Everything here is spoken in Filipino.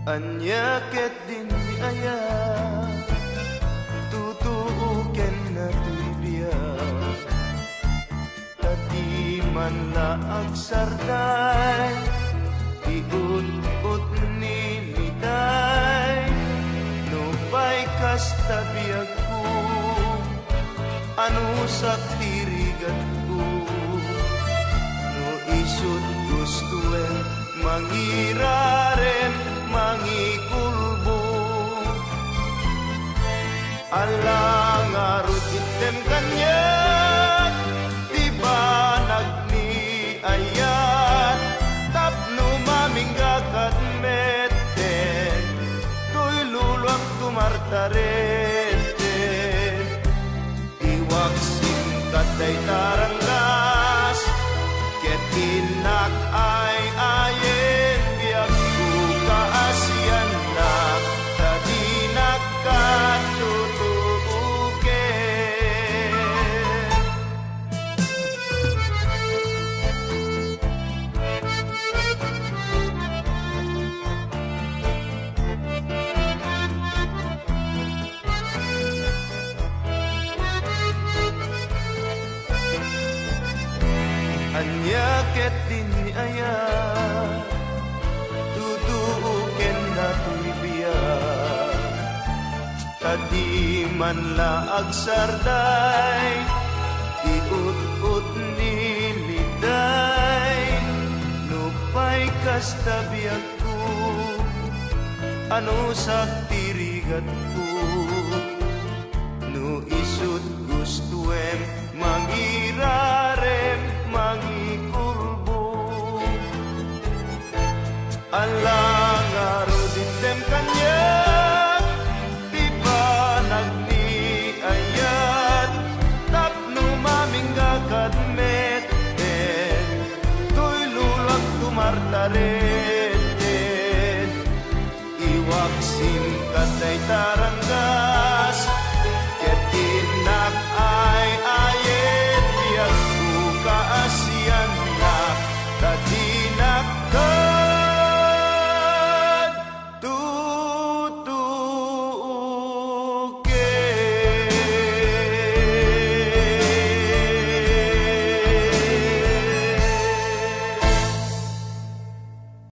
Anya ket din ni aya tutuuken na tuibya tati man laag sarday iut-ut ni liday nupay kasta biyag ko anu saktirigat ko no isut gustuen mangiraren mangikulbo alang arut item kanya tiba nagni ayat tapno maminggakat mette toy luluang tumartarete iwak singkat day taranggas ket inak ay ayen biag ku kaasian na tadi nakatutubuke anya ket din ni aya tutuuken na tuibya tadi man laag sarday iut-ut ni liday nupay kasta biyag ko ano saktirigat ko no isut gustuem mangirarem mangikulbo alang aroditem kanya tiba nagni ayat tapno maminggakat meten toy lulag tumartareten iwak singkat day tarang